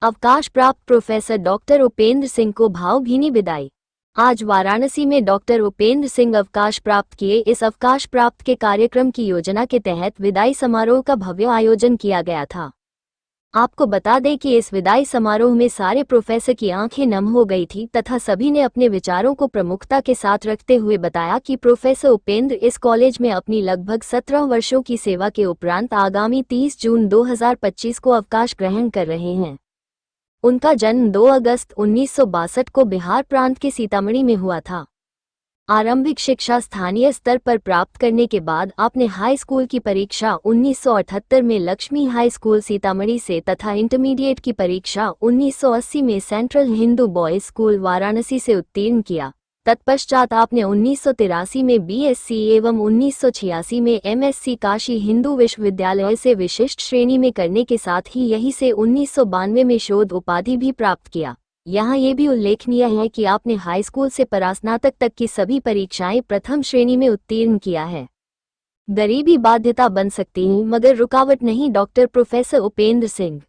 अवकाश प्राप्त professor doctor Upendra Singh को भावभीनी विदाई। आज वाराणसी में डॉक्टर उपेंद्र सिंह अवकाश प्राप्त किए। इस अवकाश प्राप्त के कार्यक्रम की योजना के तहत विदाई समारोह का भव्य आयोजन किया गया था। आपको बता दें कि इस विदाई समारोह में सारे प्रोफेसर की आंखें नम हो गई थी तथा सभी ने अपने विचारों को प्रमुखता के साथ रखते हुए बताया कि प्रोफेसर उपेंद्र इस कॉलेज में अपनी लगभग 17 वर्षों की सेवा के उपरांत आगामी 30 जून 2025 को अवकाश ग्रहण कर रहे हैं। उनका जन्म 2 अगस्त 1962 को बिहार प्रांत के सीतामढ़ी में हुआ था। आरंभिक शिक्षा स्थानीय स्तर पर प्राप्त करने के बाद आपने हाई स्कूल की परीक्षा 1978 में लक्ष्मी हाई स्कूल सीतामढ़ी से तथा इंटरमीडिएट की परीक्षा 1980 में central Hindu boys school Varanasi से उत्तीर्ण किया। तत्पश्चात आपने 1983 में बीएससी एवं 1986 में एमएससी काशी हिंदू विश्वविद्यालय से विशिष्ट श्रेणी में करने के साथ ही यहीं से 1992 में शोध उपाधि भी प्राप्त किया। यहाँ ये भी उल्लेखनीय है कि आपने हाई स्कूल से परास्नातक तक की सभी परीक्षाएं प्रथम श्रेणी में उत्तीर्ण किया है। गरीबी बाध्यता बन सकती है मगर रुकावट नहीं। डॉक्टर प्रोफेसर उपेंद्र सिंह,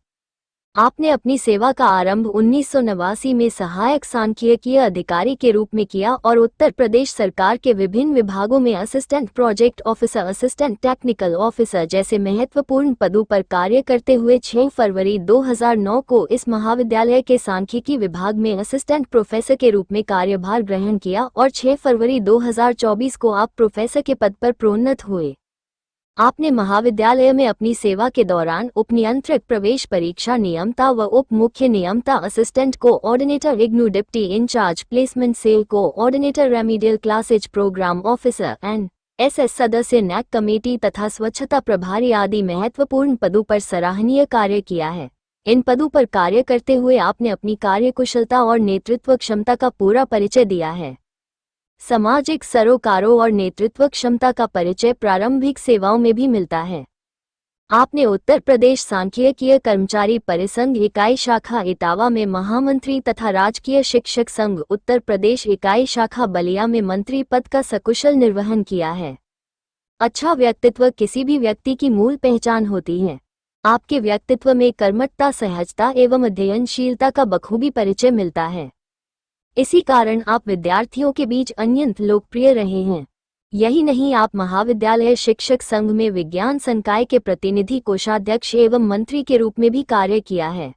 आपने अपनी सेवा का आरंभ 1989 में सहायक सांख्यिकीय अधिकारी के रूप में किया और उत्तर प्रदेश सरकार के विभिन्न विभागों में assistant project officer, assistant technical officer जैसे महत्वपूर्ण पदों पर कार्य करते हुए 6 फरवरी 2009 को इस महाविद्यालय के सांख्यिकी विभाग में असिस्टेंट प्रोफेसर के रूप में कार्यभार ग्रहण किया और 6 फरवरी 2024 को आप प्रोफेसर के पद पर प्रोन्नत हुए। आपने महाविद्यालय में अपनी सेवा के दौरान उपनियंत्रक प्रवेश परीक्षा नियमता व उप मुख्य नियमता, assistant coordinator IGNOU, deputy incharge placement cell coordinator, remedial classes programme officer, NSS सदस्य, नैक कमेटी तथा स्वच्छता प्रभारी आदि महत्वपूर्ण पदों पर सराहनीय कार्य किया है। इन पदों पर कार्य करते हुए आपने अपनी कार्यकुशलता और नेतृत्व क्षमता का पूरा परिचय दिया है। सामाजिक सरोकारों और नेतृत्व क्षमता का परिचय प्रारंभिक सेवाओं में भी मिलता है। आपने उत्तर प्रदेश सांख्यिकीय कर्मचारी परिसंघ इकाई शाखा इटावा में महामंत्री तथा राजकीय शिक्षक संघ उत्तर प्रदेश इकाई शाखा बलिया में मंत्री पद का सकुशल निर्वहन किया है। अच्छा व्यक्तित्व किसी भी व्यक्ति की मूल पहचान होती है। आपके व्यक्तित्व में कर्मठता, सहजता एवं अध्ययनशीलता का बखूबी परिचय मिलता है। इसी कारण आप विद्यार्थियों के बीच अत्यंत लोकप्रिय रहे हैं। यही नहीं, आप महाविद्यालय शिक्षक संघ में विज्ञान संकाय के प्रतिनिधि, कोषाध्यक्ष एवं मंत्री के रूप में भी कार्य किया है।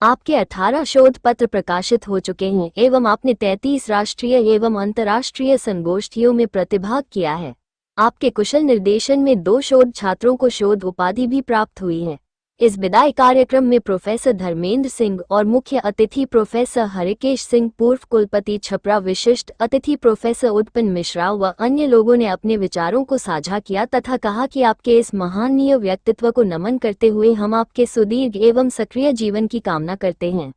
आपके 18 शोध पत्र प्रकाशित हो चुके हैं एवं आपने 33 राष्ट्रीय एवं अंतर्राष्ट्रीय संगोष्ठियों में प्रतिभाग किया है। आपके कुशल निर्देशन में 2 शोध छात्रों को शोध उपाधि भी प्राप्त हुई है। इस विदाई कार्यक्रम में प्रोफेसर धर्मेंद्र सिंह और मुख्य अतिथि प्रोफेसर हरिकेश सिंह, पूर्व कुलपति छपरा, विशिष्ट अतिथि प्रोफेसर उत्पन्न मिश्रा व अन्य लोगों ने अपने विचारों को साझा किया तथा कहा कि आपके इस महनीय व्यक्तित्व को नमन करते हुए हम आपके सुदीर्घ एवं सक्रिय जीवन की कामना करते हैं।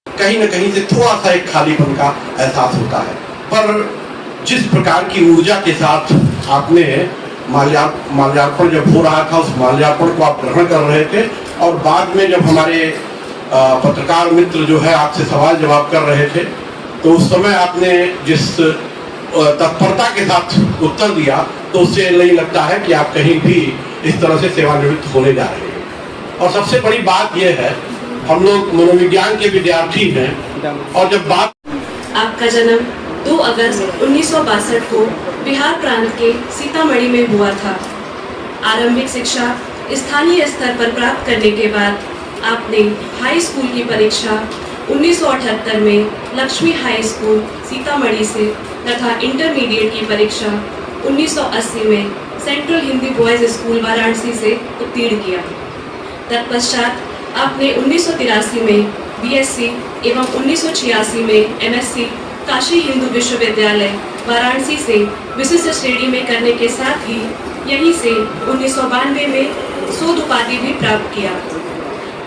कहीं न कहीं से थोड़ा सा एक खालीपन का एहसास होता है, पर जिस प्रकार की ऊर्जा के साथ आपने माल्यार्पण जब हो रहा था, उस माल्यार्पण को आप ग्रहण कर रहे थे और बाद में जब हमारे पत्रकार मित्र जो है आपसे सवाल जवाब कर रहे थे तो उस समय आपने जिस तत्परता के साथ उत्तर दिया तो उससे नहीं लगता है कि आप कहीं भी इस तरह से सेवानिवृत्त होने जा रहे हैं। और सबसे बड़ी बात यह है, हम लोग मनोविज्ञान के विद्यार्थी हैं और जब बात आपका जन्म 2 अगस्त 1962 को बिहार प्रांत के सीतामढ़ी में हुआ था। आरंभिक शिक्षा स्थानीय स्तर पर प्राप्त करने के बाद आपने हाई स्कूल की परीक्षा 1978 में लक्ष्मी हाई स्कूल सीतामढ़ी से तथा इंटरमीडिएट की परीक्षा 1980 में central Hindi boys school Varanasi से उत्तीर्ण किया। तत्पश्चात आपने 1983 में बीएससी एवं 1986 में एमएससी काशी हिंदू विश्वविद्यालय वाराणसी से विशिष्ट श्रेणी में करने के साथ ही यहीं से 1992 में शोध उपाधि भी प्राप्त किया।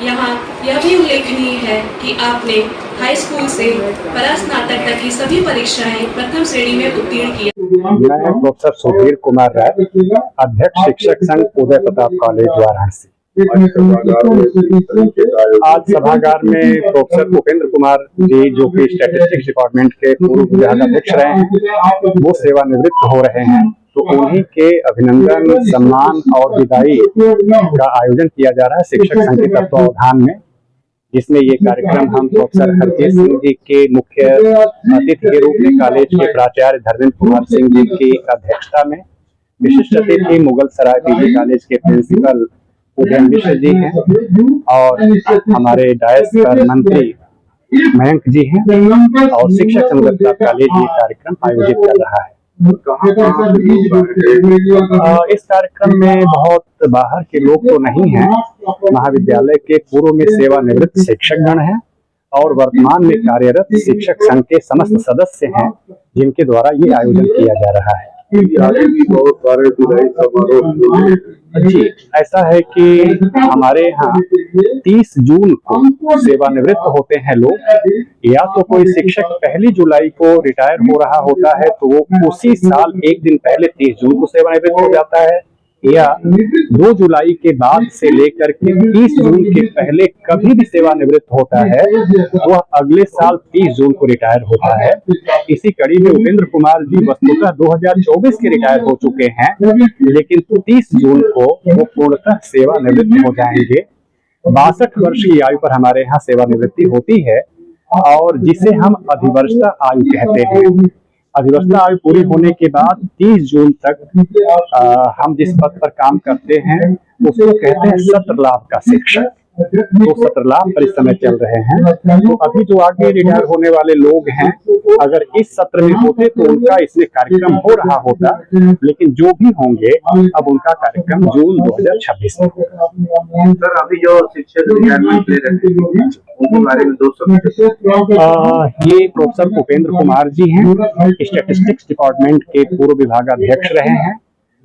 यहाँ यह भी उल्लेखनीय है कि आपने हाई स्कूल से परास्नातक तक की सभी परीक्षाएं प्रथम श्रेणी में उत्तीर्ण किया। मैं प्रोफेसर सुधीर कुमार राय, अध्यक्ष शिक्षक संघ उदय प्रताप कॉलेज वाराणसी। आज सभागार में प्रोफेसर उपेंद्र कुमार जी, जो कि स्टैटिस्टिक्स डिपार्टमेंट के पूर्व विभागाध्यक्ष रहे हैं, वो सेवानिवृत्त हो रहे हैं, तो उन्हीं के अभिनंदन, सम्मान और विदाई का आयोजन किया जा रहा है शिक्षक संघ के तत्वावधान में। जिसमें ये कार्यक्रम हम प्रोफेसर हरजीत सिंह जी के मुख्य अतिथि के रूप में कॉलेज के प्राचार्य धर्मेंद्र कुमार सिंह जी की अध्यक्षता में, विशिष्ट अतिथि मुगल सराय पीजी कॉलेज के प्रिंसिपल उदय मिश्र जी हैं और हमारे डायस पर मंत्री मयंक जी हैं और शिक्षक संघ कॉलेज ये कार्यक्रम आयोजित कर रहा है। इस कार्यक्रम में बहुत बाहर के लोग तो नहीं हैं, महाविद्यालय के पूर्व में सेवानिवृत्त शिक्षकगण हैं और वर्तमान में कार्यरत शिक्षक संघ के समस्त सदस्य हैं जिनके द्वारा ये आयोजन किया जा रहा है। बहुत सारे विदाई समारोह जी, ऐसा है कि हमारे यहाँ 30 जून को सेवानिवृत्त होते हैं लोग, या तो कोई शिक्षक 1 जुलाई को रिटायर हो रहा होता है तो वो उसी साल एक दिन पहले 30 जून को सेवानिवृत्त हो जाता है, या 2 जुलाई के बाद से लेकर के 30 जून के पहले कभी भी सेवानिवृत्त होता है वह अगले साल 30 जून को रिटायर होता है। इसी कड़ी में उपेंद्र कुमार जी वस्तुतः 2024 के रिटायर हो चुके हैं, लेकिन 30 जून को वो पूर्णतः सेवानिवृत्त हो जाएंगे। 62 वर्ष की आयु पर हमारे यहाँ सेवानिवृत्ति होती है और जिसे हम अधिवर्षता आयु कहते हैं। अधिवस्था आयु पूरी होने के बाद 30 जून तक हम जिस पद पर काम करते हैं उसको कहते हैं सत्र लाभ का शिक्षक। तो सत्र लाभ पर इस समय चल रहे हैं। तो अभी जो आगे रिटायर होने वाले लोग हैं, अगर इस सत्र में होते तो उनका इसमें कार्यक्रम हो रहा होता, लेकिन जो भी होंगे अब उनका कार्यक्रम जून 2026 में होगा। सर, अभी जो शिक्षक रिटायरमेंट ले रहे हैं उनके बारे में 2 शब्द। ये प्रोफेसर उपेंद्र कुमार जी हैं, स्टैटिस्टिक्स डिपार्टमेंट के पूर्व विभागाध्यक्ष रहे हैं।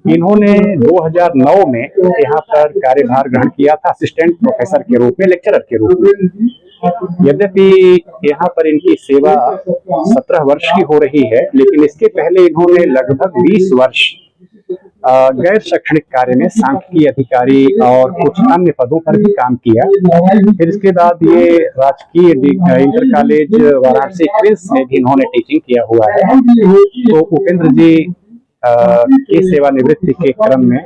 इन्होंने 2009 में यहाँ पर कार्यभार ग्रहण किया था असिस्टेंट प्रोफेसर के रूप में, लेक्चरर के रूप में। यद्यपि यहाँ पर इनकी सेवा 17 वर्ष की हो रही है, लेकिन इसके पहले इन्होंने लगभग 20 वर्ष गैर शैक्षणिक कार्य में सांख्यिकी अधिकारी और कुछ अन्य पदों पर भी काम किया। फिर इसके बाद ये राजकीय इंटर कॉलेज वाराणसी क्विंस में भी इन्होंने टीचिंग किया हुआ है। तो उपेंद्र जी की सेवानिवृत्ति के क्रम में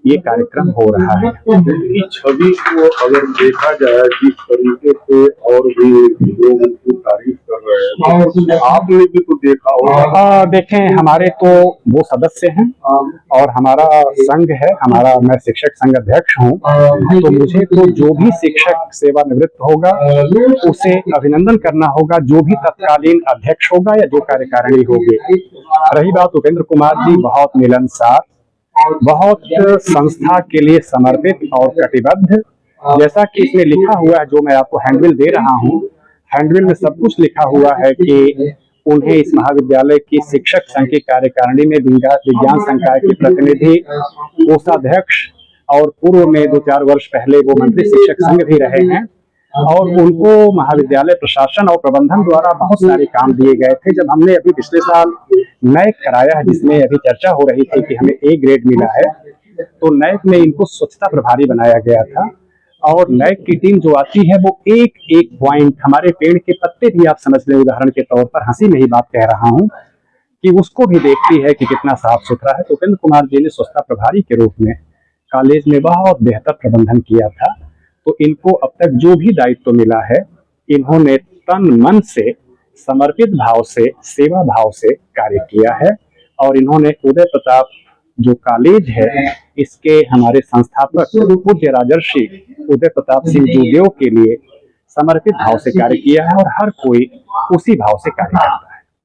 ये कार्यक्रम हो रहा है। इनकी छवि को अगर देखा जाए जिस तरीके से और भी लोग उनकी तारीफ कर रहे हैं, आपने भी तो देखा होगा। देखें, हमारे तो वो सदस्य हैं और हमारा संघ है, मैं शिक्षक संघ अध्यक्ष हूँ, तो मुझे तो जो भी शिक्षक सेवानिवृत्त होगा उसे अभिनंदन करना होगा, जो भी तत्कालीन अध्यक्ष होगा या जो कार्यकारिणी होगी। रही बात उपेंद्र कुमार जी बहुत मिलनसार, बहुत संस्था के लिए समर्पित और कटिबद्ध। जैसा कि इसमें लिखा हुआ है, जो मैं आपको हैंडबिल दे रहा हूँ, हैंडबिल में सब कुछ लिखा हुआ है कि उन्हें इस महाविद्यालय की शिक्षक संघ की कार्यकारिणी में विज्ञान संकाय के प्रतिनिधि, कोषाध्यक्ष और पूर्व में 2-4 वर्ष पहले वो मंत्री शिक्षक संघ भी रहे हैं। और उनको महाविद्यालय प्रशासन और प्रबंधन द्वारा बहुत सारे काम दिए गए थे। जब हमने अभी पिछले साल नैक कराया है, जिसमें अभी चर्चा हो रही थी कि हमें A ग्रेड मिला है, तो नैक में इनको स्वच्छता प्रभारी बनाया गया था। और नैक की टीम जो आती है वो एक पॉइंट, हमारे पेड़ के पत्ते भी आप समझ लें, उदाहरण के तौर पर, हंसी में ही बात कह रहा हूँ, कि उसको भी देखती है कि कितना साफ सुथरा है। तो उपेंद्र कुमार जी ने स्वच्छता प्रभारी के रूप में कॉलेज में बहुत बेहतर प्रबंधन किया था। तो इनको अब तक जो भी दायित्व मिला है, इन्होंने तन मन से, समर्पित भाव से, सेवा भाव से कार्य किया है। और इन्होंने उदय प्रताप जो कॉलेज है, इसके हमारे संस्थापक पूज्य राजर्षि उदय प्रताप सिंह जूदेव के लिए समर्पित भाव से कार्य किया है और हर कोई उसी भाव से कार्य करता है।